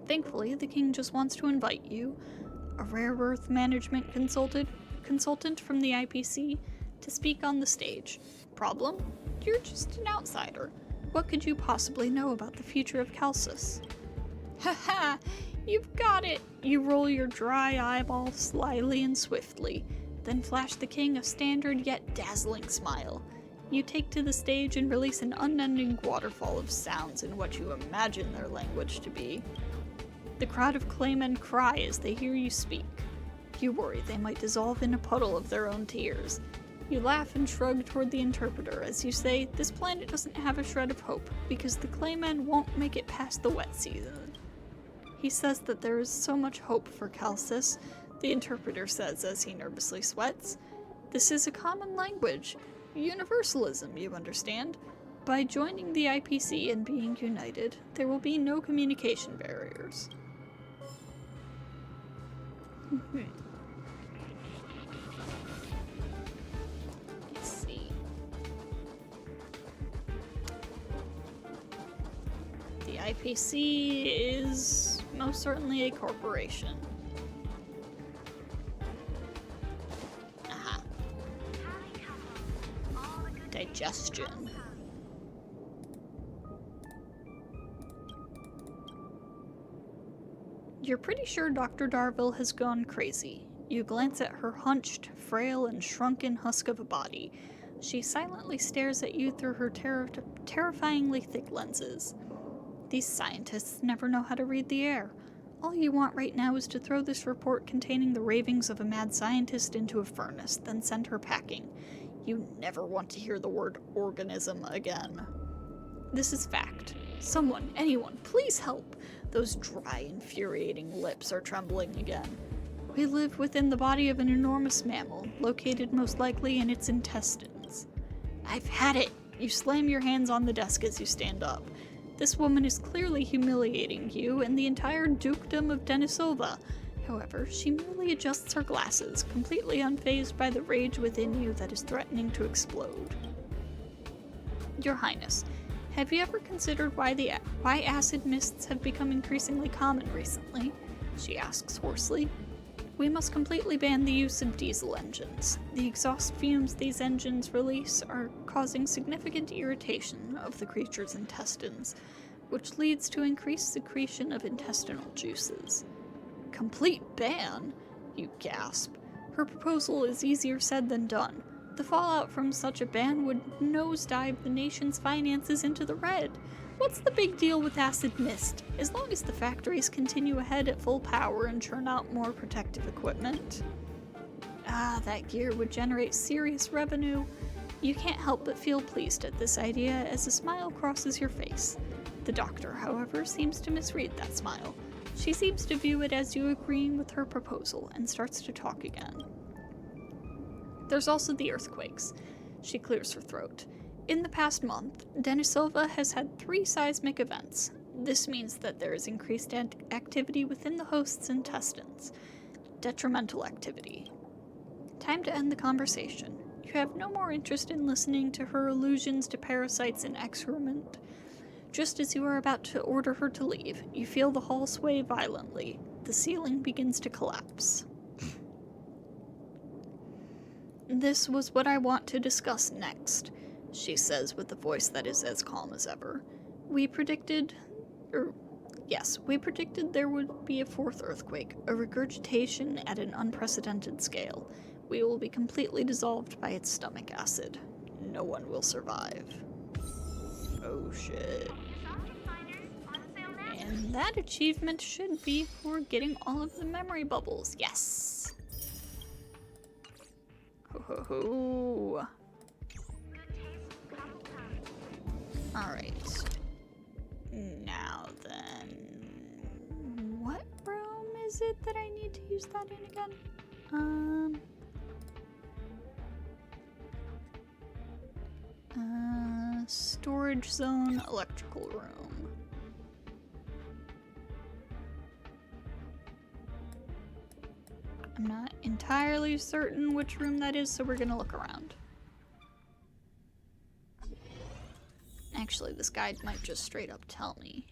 Thankfully, the king just wants to invite you, a rare earth management consultant from the IPC, to speak on the stage. Problem? You're just an outsider. What could you possibly know about the future of Calcis? Haha! You've got it! You roll your dry eyeballs slyly and swiftly, then flash the king a standard yet dazzling smile. You take to the stage and release an unending waterfall of sounds in what you imagine their language to be. The crowd of claymen cry as they hear you speak. You worry they might dissolve in a puddle of their own tears. You laugh and shrug toward the interpreter as you say, this planet doesn't have a shred of hope because the claymen won't make it past the wet season. He says that there is so much hope for Calcis, the interpreter says as he nervously sweats. This is a common language. Universalism, you understand. By joining the IPC and being united, there will be no communication barriers. Let's see. IPC is most certainly a corporation. Aha. Digestion. You're pretty sure Dr. Darville has gone crazy. You glance at her hunched, frail, and shrunken husk of a body. She silently stares at you through her terrifyingly thick lenses. These scientists never know how to read the air. All you want right now is to throw this report containing the ravings of a mad scientist into a furnace, then send her packing. You never want to hear the word organism again. This is fact. Someone, anyone, please help. Those dry, infuriating lips are trembling again. We live within the body of an enormous mammal, located most likely in its intestines. I've had it! You slam your hands on the desk as you stand up. This woman is clearly humiliating you and the entire dukedom of Denisova. However, she merely adjusts her glasses, completely unfazed by the rage within you that is threatening to explode. Your Highness, have you ever considered why acid mists have become increasingly common recently? She asks hoarsely. We must completely ban the use of diesel engines. The exhaust fumes these engines release are causing significant irritation of the creature's intestines, which leads to increased secretion of intestinal juices. Complete ban? You gasp. Her proposal is easier said than done. The fallout from such a ban would nosedive the nation's finances into the red. What's the big deal with acid mist? As long as the factories continue ahead at full power and churn out more protective equipment. Ah, that gear would generate serious revenue. You can't help but feel pleased at this idea as a smile crosses your face. The doctor, however, seems to misread that smile. She seems to view it as you agreeing with her proposal and starts to talk again. There's also the earthquakes. She clears her throat. In the past month, Denisova has had 3 seismic events. This means that there is increased activity within the host's intestines. Detrimental activity. Time to end the conversation. You have no more interest in listening to her allusions to parasites and excrement. Just as you are about to order her to leave, you feel the hall sway violently. The ceiling begins to collapse. This was what I want to discuss next, she says with a voice that is as calm as ever. We predicted there would be a 4th earthquake, a regurgitation at an unprecedented scale. We will be completely dissolved by its stomach acid. No one will survive. Oh shit. And that achievement should be for getting all of the memory bubbles. Yes! Ho ho ho! Alright. Now then... What room is it that I need to use that in again? Storage zone, electrical room. I'm not entirely certain which room that is, so we're gonna look around. Actually, this guide might just straight up tell me.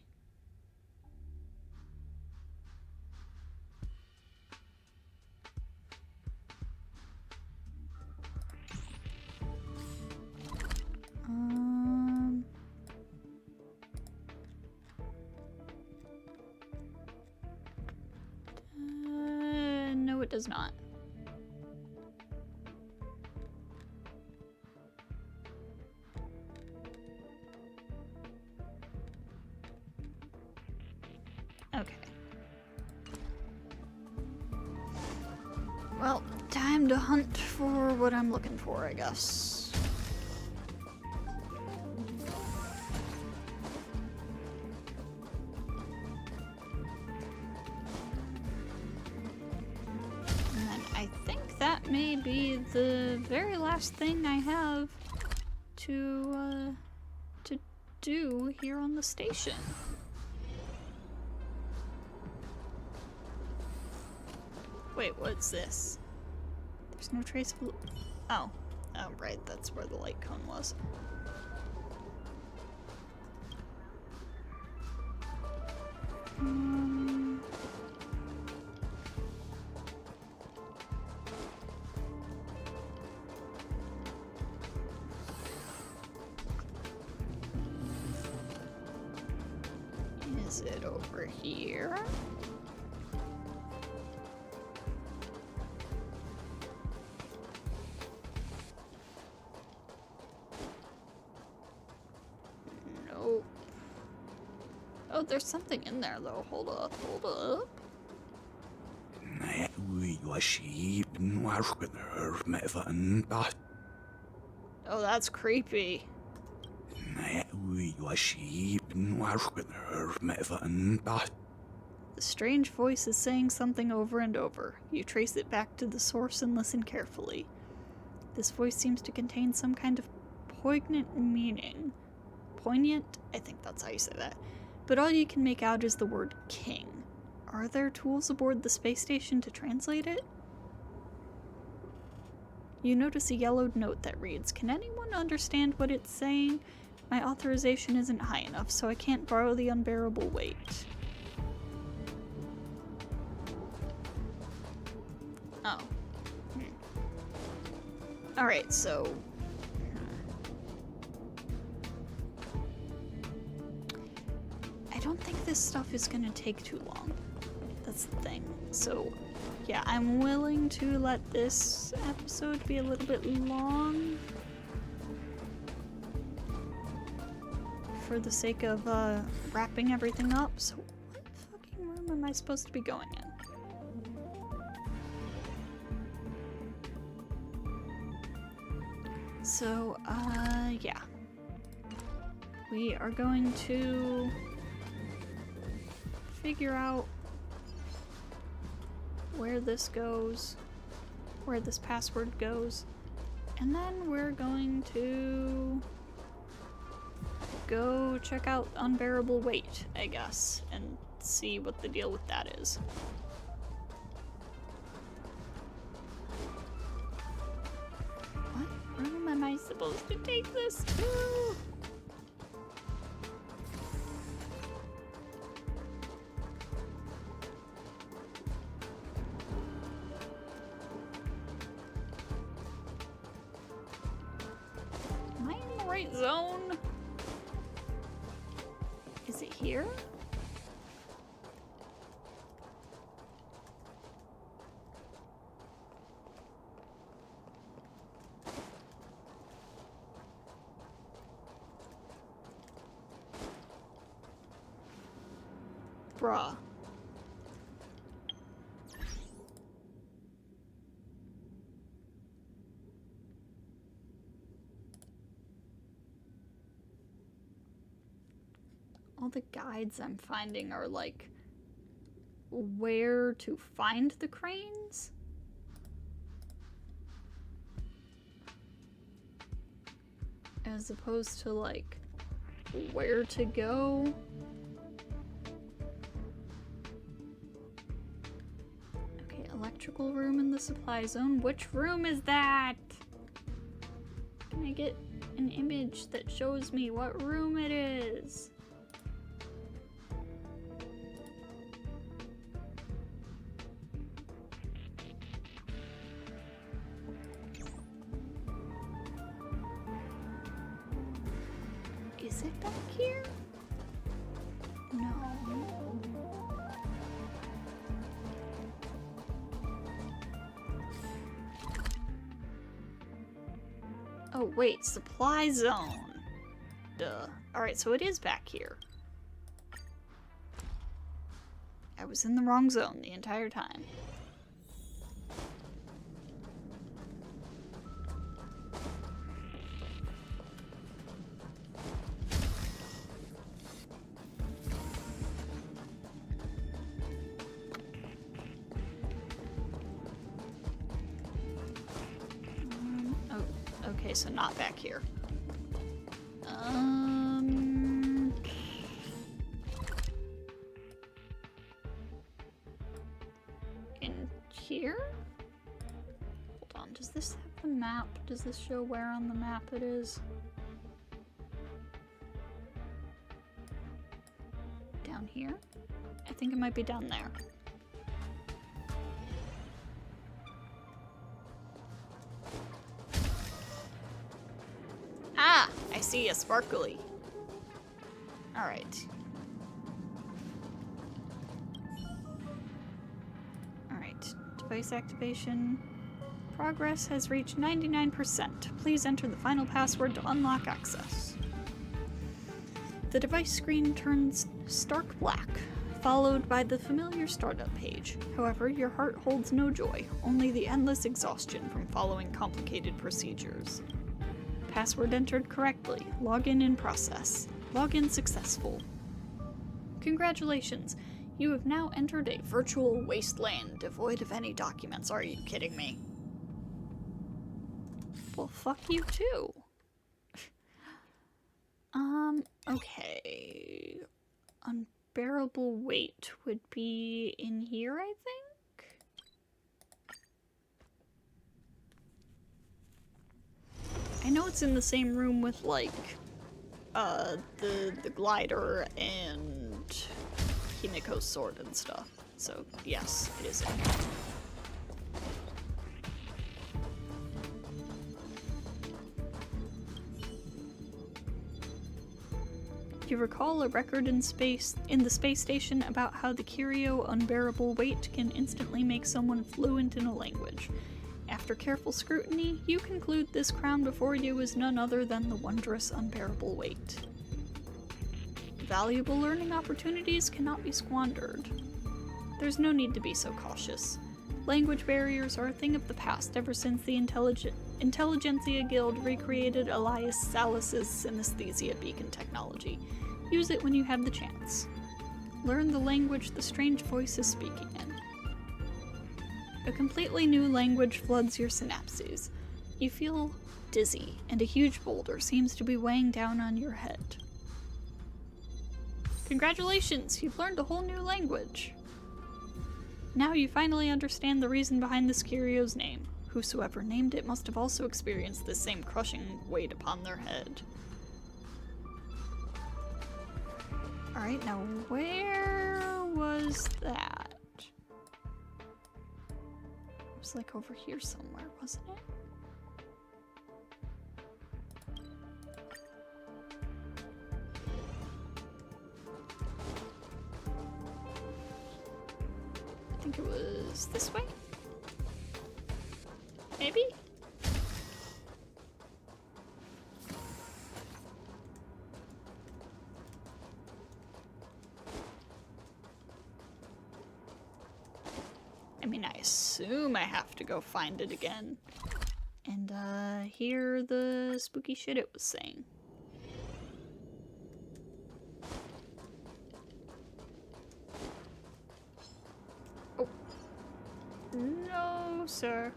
No, it does not. Okay. Well, time to hunt for what I'm looking for, I guess. May be the very last thing I have to do here on the station. Wait, what's this? There's no trace of... Oh, right, that's where the light cone was. Um, is it over here? Nope. Oh, there's something in there though. Hold up, hold up. Oh, that's creepy. The strange voice is saying something over and over. You trace it back to the source and listen carefully. This voice seems to contain some kind of poignant meaning. Poignant? I think that's how you say that. But all you can make out is the word king. Are there tools aboard the space station to translate it? You notice a yellowed note that reads, "Can anyone understand what it's saying? My authorization isn't high enough, so I can't borrow the unbearable weight." Oh. Alright, so... I don't think this stuff is gonna take too long. That's the thing. So, yeah, I'm willing to let this episode be a little bit long for the sake of wrapping everything up. So what fucking room am I supposed to be going in? So, yeah. We are going to figure out where this goes, where this password goes, and then we're going to go check out unbearable weight, I guess, and see what the deal with that is. What room am I supposed to take this to? Zone? Is it here? Bruh. All the guides I'm finding are like where to find the cranes? As opposed to like where to go? Okay, electrical room in the supply zone. Which room is that? Can I get an image that shows me what room it is? Is it back here? No. Oh wait, supply zone. Duh. Alright, so it is back here. I was in the wrong zone the entire time. Okay, so not back here. In here? Hold on, does this have the map? Does this show where on the map it is? Down here? I think it might be down there. Ah! I see a sparkly. Alright. Alright. Device activation. Progress has reached 99%. Please enter the final password to unlock access. The device screen turns stark black, followed by the familiar startup page. However, your heart holds no joy, only the endless exhaustion from following complicated procedures. Password entered correctly. Login in process. Login successful. Congratulations! You have now entered a virtual wasteland devoid of any documents. Are you kidding me? Well, fuck you too. Okay. Unbearable weight would be in here, I think? I know it's in the same room with, like, the glider and Himiko's sword and stuff. So, yes, it is in here. You recall a record in the space station about how the curio unbearable weight can instantly make someone fluent in a language. After careful scrutiny, you conclude this crown before you is none other than the wondrous unbearable weight. Valuable learning opportunities cannot be squandered. There's no need to be so cautious. Language barriers are a thing of the past ever since the Intelligentsia Guild recreated Elias Salas's synesthesia beacon technology. Use it when you have the chance. Learn the language the strange voice is speaking in. A completely new language floods your synapses. You feel dizzy, and a huge boulder seems to be weighing down on your head. Congratulations! You've learned a whole new language! Now you finally understand the reason behind this curio's name. Whosoever named it must have also experienced the same crushing weight upon their head. Alright, now where was that? It was like over here somewhere, wasn't it? I think it was this way? Maybe? I mean, I assume I have to go find it again. And, hear the spooky shit it was saying. Oh. No, sir.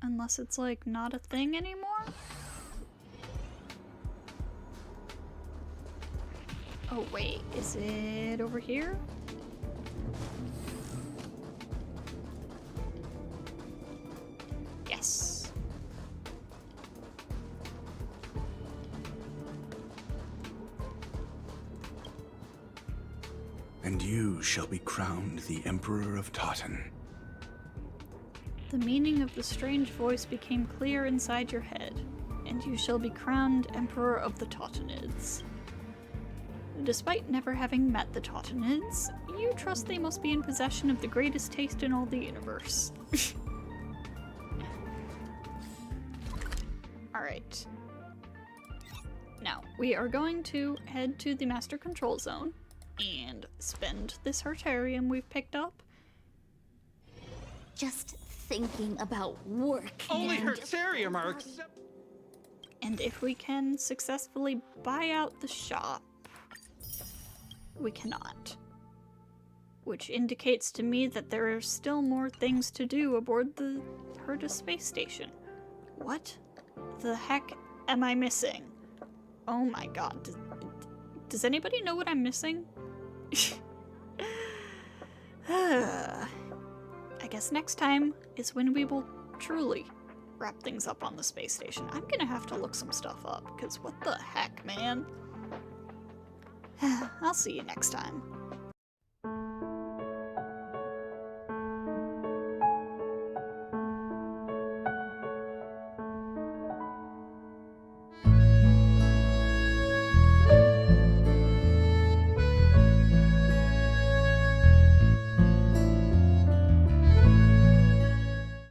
Unless it's, like, not a thing anymore? Oh, wait. Is it over here? Yes. And you shall be crowned the Emperor of Totten. The meaning of the strange voice became clear inside your head, and you shall be crowned Emperor of the Tottenids. Despite never having met the Tottenids, you trust they must be in possession of the greatest taste in all the universe. Alright. Now, we are going to head to the Master Control Zone and spend this Hertarium we've picked up. Just thinking about work. Only and... Hertarium are accept. And if we can successfully buy out the shop, we cannot. Which indicates to me that there are still more things to do aboard the Herta space station. What the heck am I missing? Oh my god. Does anybody know what I'm missing? I guess next time is when we will truly wrap things up on the space station. I'm gonna have to look some stuff up, because what the heck, man? I'll see you next time.